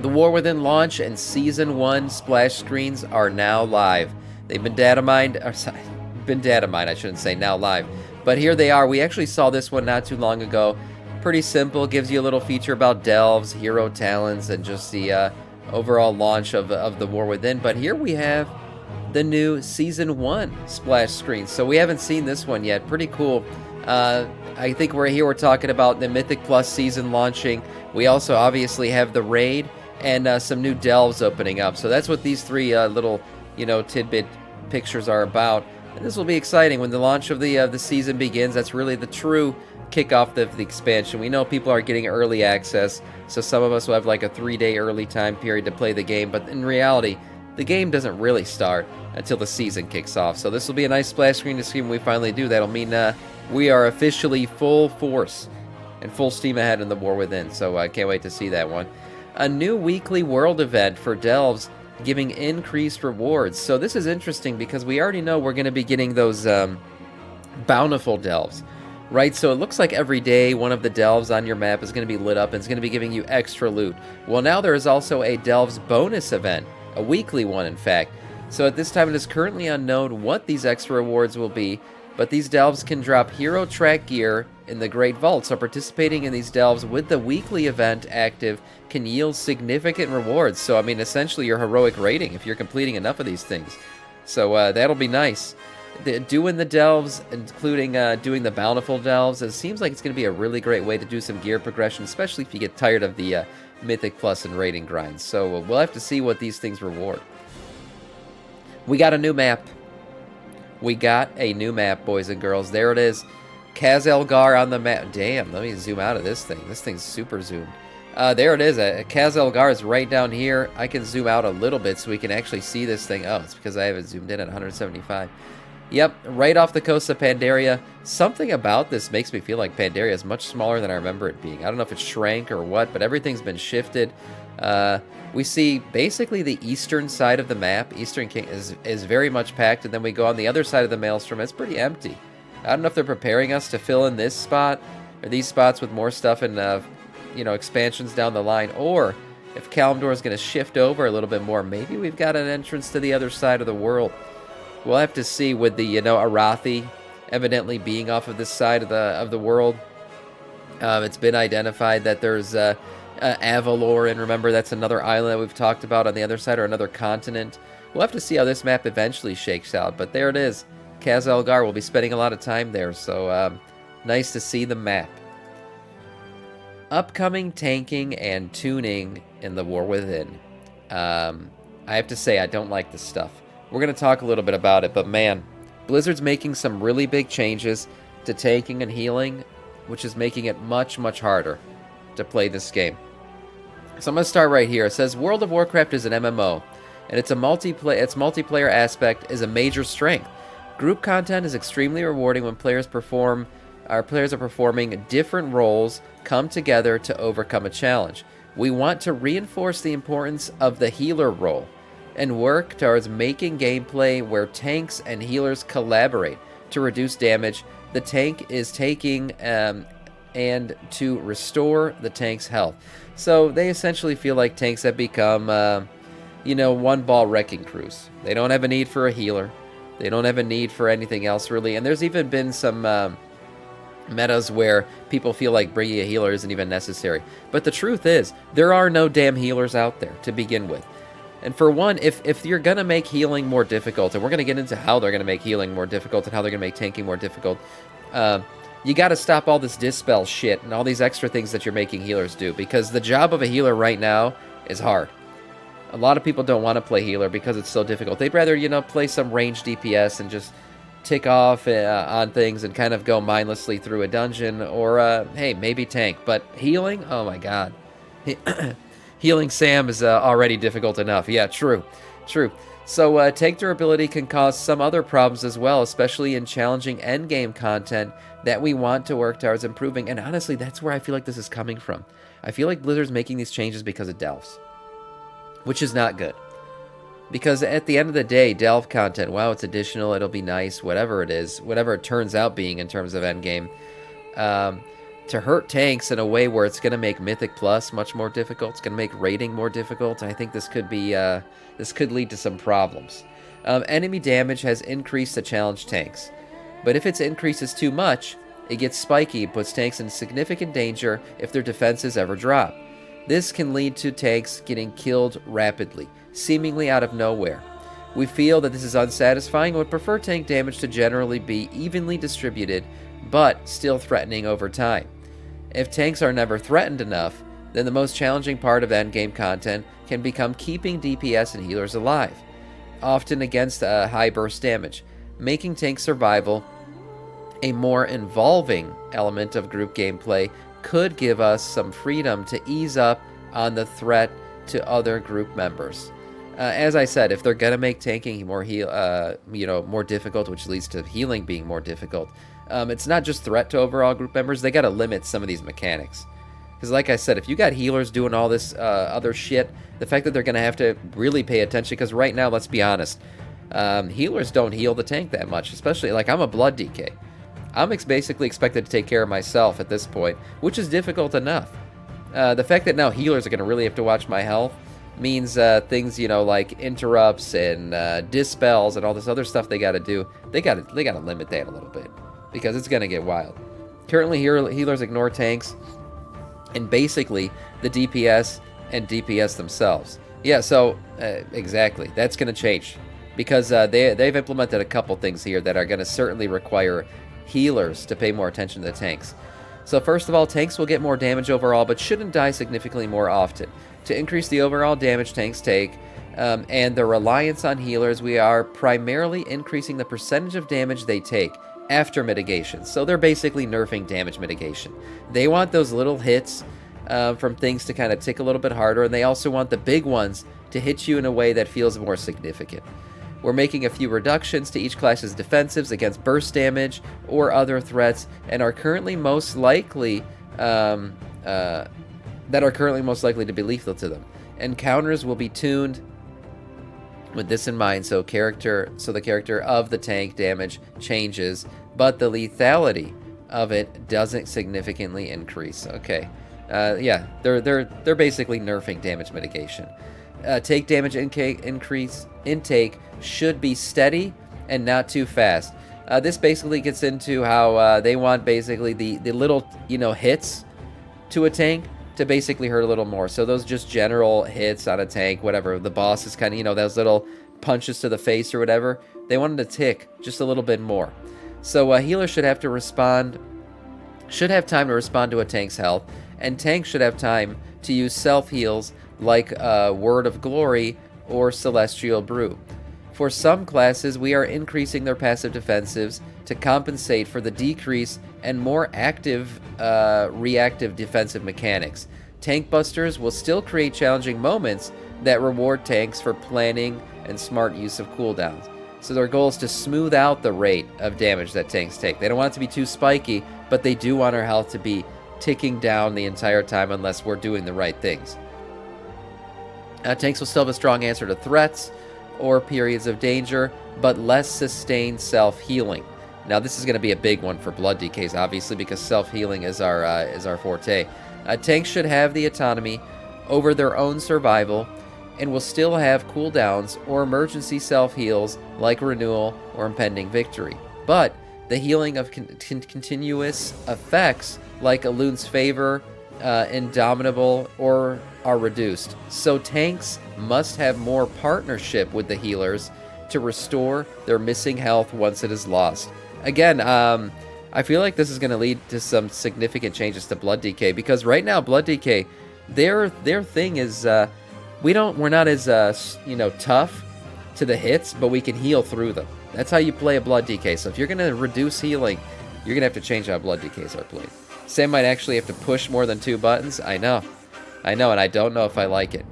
The War Within launch and Season 1 splash screens are now live. They've been data mined, or sorry, been data mined, I shouldn't say now live. But here they are. We actually saw this one not too long ago. Pretty simple, gives you a little feature about delves, hero talents, and just the overall launch of the War Within. But here we have the new Season 1 splash screen. So we haven't seen this one yet. Pretty cool. I think we're talking about the Mythic Plus season launching. We also obviously have the raid and some new delves opening up. So that's what these three little, tidbit pictures are about. And this will be exciting when the launch of the season begins. That's really the true kickoff of the expansion. We know people are getting early access, so some of us will have like a 3-day early time period to play the game. But in reality, the game doesn't really start until the season kicks off. So this will be a nice splash screen to see when we finally do. That'll mean we are officially full force and full steam ahead in the War Within. So I can't wait to see that one. A new weekly world event for delves giving increased rewards. So this is interesting because we already know we're going to be getting those bountiful delves, right? So it looks like every day one of the delves on your map is going to be lit up and it's going to be giving you extra loot. Well, now there is also a delves bonus event, a weekly one in fact. So at this time it is currently unknown what these extra rewards will be, but these delves can drop hero track gear in the Great Vault. So participating in these delves with the weekly event active can yield significant rewards. So I mean, essentially your heroic rating if you're completing enough of these things. So that'll be nice. Doing the delves, including doing the bountiful delves, it seems like it's going to be a really great way to do some gear progression, especially if you get tired of the Mythic Plus and rating grinds. So we'll have to see what these things reward. We got a new map. We got a new map, boys and girls. There it is. Kaz-Elgar on the map. Damn, let me zoom out of this thing. This thing's super zoomed. There it is. Kaz-Elgar is right down here. I can zoom out a little bit so we can actually see this thing. Oh, it's because I have it zoomed in at 175. Yep, right off the coast of Pandaria. Something about this makes me feel like Pandaria is much smaller than I remember it being. I don't know if it shrank or what, but everything's been shifted. We see basically the eastern side of the map. Eastern King is very much packed, and then we go on the other side of the Maelstrom. It's pretty empty. I don't know if they're preparing us to fill in this spot or these spots with more stuff and expansions down the line, or if Kalimdor is going to shift over a little bit more. Maybe we've got an entrance to the other side of the world. We'll have to see with the Arathi evidently being off of this side of the world. It's been identified that there's Avalor, and remember that's another island that we've talked about on the other side, or another continent. We'll have to see how this map eventually shakes out, but there it is. Kaz-Elgar will be spending a lot of time there, so nice to see the map. Upcoming tanking and tuning in the War Within. I have to say, I don't like this stuff. We're going to talk a little bit about it, but man, Blizzard's making some really big changes to tanking and healing, which is making it much, much harder to play this game. So I'm going to start right here. It says World of Warcraft is an MMO, and its multiplayer aspect is a major strength. Group content is extremely rewarding when players are performing different roles come together to overcome a challenge. We want to reinforce the importance of the healer role and work towards making gameplay where tanks and healers collaborate to reduce damage the tank is taking and to restore the tank's health. So they essentially feel like tanks have become, one-ball wrecking crews. They don't have a need for a healer. They don't have a need for anything else, really. And there's even been some metas where people feel like bringing a healer isn't even necessary. But the truth is, there are no damn healers out there to begin with. And for one, if you're going to make healing more difficult, and we're going to get into how they're going to make healing more difficult and how they're going to make tanking more difficult, you got to stop all this dispel shit and all these extra things that you're making healers do, because the job of a healer right now is hard. A lot of people don't want to play healer because it's so difficult. They'd rather, play some ranged DPS and just tick off on things and kind of go mindlessly through a dungeon, or, hey, maybe tank. But healing? Oh my god. Healing Sam is already difficult enough. Yeah, true. So tank durability can cause some other problems as well, especially in challenging endgame content that we want to work towards improving. And honestly, that's where I feel like this is coming from. I feel like Blizzard's making these changes because of delves, which is not good. Because at the end of the day, delve content, wow, it's additional, it'll be nice, whatever it is, whatever it turns out being in terms of endgame. to hurt tanks in a way where it's going to make Mythic Plus much more difficult. It's going to make raiding more difficult. I think this could be this could lead to some problems. Enemy damage has increased to challenge tanks, but if its increase is too much, it gets spiky and puts tanks in significant danger if their defenses ever drop. This can lead to tanks getting killed rapidly, seemingly out of nowhere. We feel that this is unsatisfying and would prefer tank damage to generally be evenly distributed, but still threatening over time. If tanks are never threatened enough, then the most challenging part of endgame content can become keeping DPS and healers alive, often against high burst damage, making tank survival a more involving element of group gameplay could give us some freedom to ease up on the threat to other group members. As I said, if they're gonna make tanking more more difficult, which leads to healing being more difficult, it's not just threat to overall group members. They gotta limit some of these mechanics. Because like I said, if you got healers doing all this other shit, the fact that they're gonna have to really pay attention, because right now, let's be honest, healers don't heal the tank that much, especially, like, I'm a blood DK. I'm basically expected to take care of myself at this point, which is difficult enough. The fact that now healers are gonna really have to watch my health means things, like interrupts and dispels and all this other stuff they got to do. They got to limit that a little bit because it's going to get wild. Currently, healers ignore tanks and basically the DPS and DPS themselves. Yeah, so exactly. That's going to change because they've implemented a couple things here that are going to certainly require healers to pay more attention to the tanks. So first of all, tanks will get more damage overall, but shouldn't die significantly more often. To increase the overall damage tanks take and the reliance on healers, we are primarily increasing the percentage of damage they take after mitigation. So they're basically nerfing damage mitigation. They want those little hits from things to kind of tick a little bit harder, and they also want the big ones to hit you in a way that feels more significant. We're making a few reductions to each class's defensives against burst damage or other threats, and are currently most likely to be lethal to them. Encounters will be tuned with this in mind, so the character of the tank damage changes, but the lethality of it doesn't significantly increase. Okay, yeah, they're basically nerfing damage mitigation. Take damage intake should be steady and not too fast. This basically gets into how they want basically the little hits to a tank to basically hurt a little more. So those just general hits on a tank, whatever, the boss is kind of, those little punches to the face or whatever, they want them to tick just a little bit more. So a healer should have time to respond to a tank's health, and tanks should have time to use self-heals like Word of Glory or Celestial Brew. For some classes, we are increasing their passive defensives to compensate for the decrease and more active reactive defensive mechanics. Tank busters will still create challenging moments that reward tanks for planning and smart use of cooldowns. So their goal is to smooth out the rate of damage that tanks take. They don't want it to be too spiky, but they do want our health to be ticking down the entire time unless we're doing the right things. Tanks will still have a strong answer to threats or periods of danger, but less sustained self-healing. Now, this is going to be a big one for blood DKs, obviously, because self-healing is our forte. Tanks should have the autonomy over their own survival and will still have cooldowns or emergency self-heals like renewal or impending victory. But the healing of continuous effects like Elun's Favor, Indomitable, or are reduced. So tanks must have more partnership with the healers to restore their missing health once it is lost. Again, I feel like this is going to lead to some significant changes to Blood DK, because right now Blood DK, their thing is we're not as tough to the hits, but we can heal through them. That's how you play a Blood DK. So if you're going to reduce healing, you're going to have to change how Blood DKs are played. Sam might actually have to push more than 2 buttons. I know, and I don't know if I like it.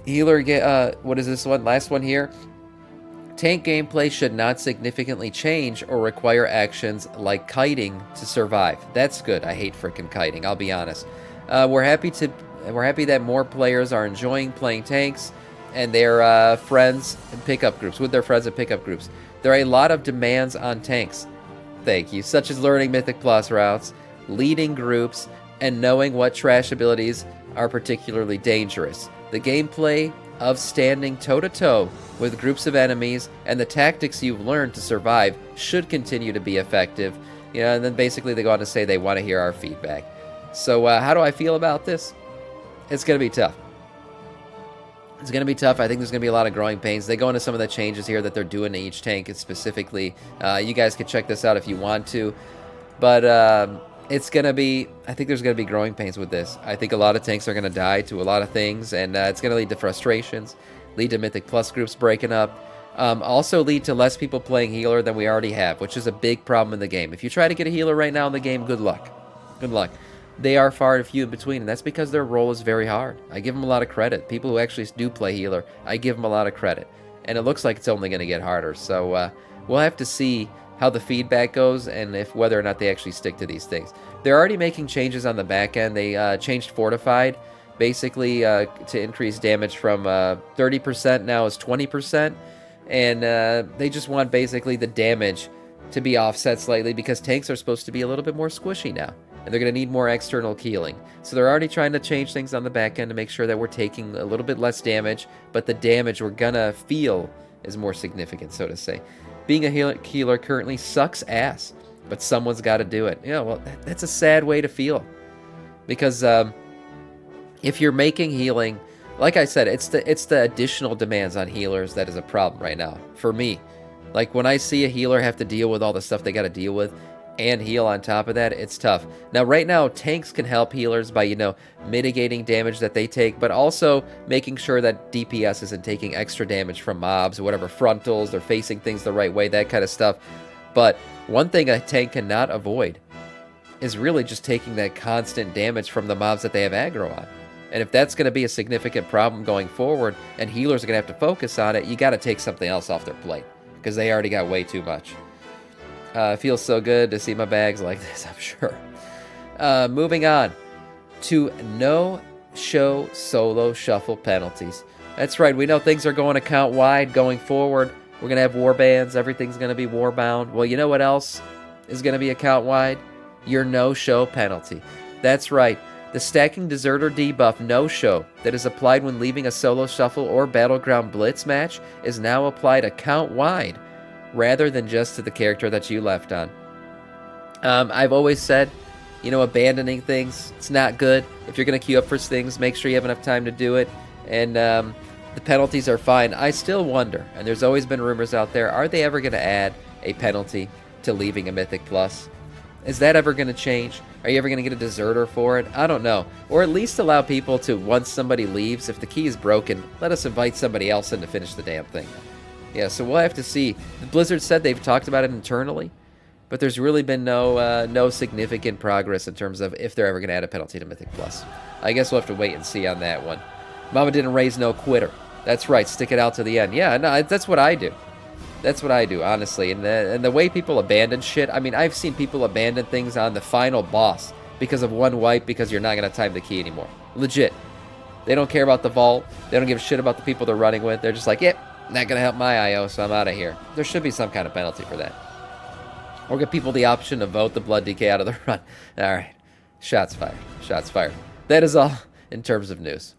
Healer, what is this one? Last one here. Tank gameplay should not significantly change or require actions like kiting to survive. That's good. I hate frickin' kiting, I'll be honest. We're happy that more players are enjoying playing tanks and their friends and pickup groups, with their friends and pickup groups. There are a lot of demands on tanks. Thank you. Such as learning Mythic Plus routes, leading groups, and knowing what trash abilities are particularly dangerous. The gameplay of standing toe-to-toe with groups of enemies and the tactics you've learned to survive should continue to be effective. You know, and then basically they go on to say they want to hear our feedback. So how do I feel about this? It's going to be tough. It's going to be tough. I think there's going to be a lot of growing pains. They go into some of the changes here that they're doing to each tank specifically. You guys can check this out if you want to. But it's going to be, I think there's going to be growing pains with this. I think a lot of tanks are going to die to a lot of things, and it's going to lead to frustrations, lead to Mythic Plus groups breaking up, also lead to less people playing healer than we already have, which is a big problem in the game. If you try to get a healer right now in the game, good luck. Good luck. They are far and few in between, and that's because their role is very hard. I give them a lot of credit. People who actually do play healer, I give them a lot of credit. And it looks like it's only going to get harder. So we'll have to see how the feedback goes and if whether or not they actually stick to these things. They're already making changes on the back end. They changed Fortified, basically to increase damage from 30% now is 20%. And they just want basically the damage to be offset slightly because tanks are supposed to be a little bit more squishy now. And they're going to need more external healing. So they're already trying to change things on the back end to make sure that we're taking a little bit less damage, but the damage we're going to feel is more significant, so to say. Being a healer currently sucks ass, but someone's got to do it. Yeah, well, that's a sad way to feel. Because if you're making healing, like I said, it's the additional demands on healers that is a problem right now, for me. Like, when I see a healer have to deal with all the stuff they got to deal with, and heal on top of that, it's tough. Now, right now, tanks can help healers by, mitigating damage that they take, but also making sure that DPS isn't taking extra damage from mobs or whatever, frontals, they're facing things the right way, that kind of stuff. But one thing a tank cannot avoid is really just taking that constant damage from the mobs that they have aggro on. And if that's going to be a significant problem going forward, and healers are going to have to focus on it, you got to take something else off their plate, because they already got way too much. Feels so good to see my bags like this, I'm sure. Moving on to no-show solo shuffle penalties. That's right, we know things are going account-wide going forward. We're going to have war bans. Everything's going to be war-bound. Well, you know what else is going to be account-wide? Your no-show penalty. That's right. The stacking deserter debuff no-show that is applied when leaving a solo shuffle or battleground blitz match is now applied account-wide, rather than just to the character that you left on. I've always said, abandoning things, it's not good. If you're going to queue up for things, make sure you have enough time to do it. And the penalties are fine. I still wonder, and there's always been rumors out there, are they ever going to add a penalty to leaving a Mythic Plus? Is that ever going to change? Are you ever going to get a deserter for it? I don't know. Or at least allow people to, once somebody leaves, if the key is broken, let us invite somebody else in to finish the damn thing. Yeah, so we'll have to see. Blizzard said they've talked about it internally, but there's really been no significant progress in terms of if they're ever going to add a penalty to Mythic Plus. I guess we'll have to wait and see on that one. Mama didn't raise no quitter. That's right, stick it out to the end. Yeah, no, that's what I do. That's what I do, honestly. And the way people abandon shit, I mean, I've seen people abandon things on the final boss because of one wipe because you're not going to time the key anymore. Legit. They don't care about the vault. They don't give a shit about the people they're running with. They're just like, yep. Not going to help my IO, so I'm out of here. There should be some kind of penalty for that. Or give people the option to vote the blood DK out of the run. All right. Shots fired. Shots fired. That is all in terms of news.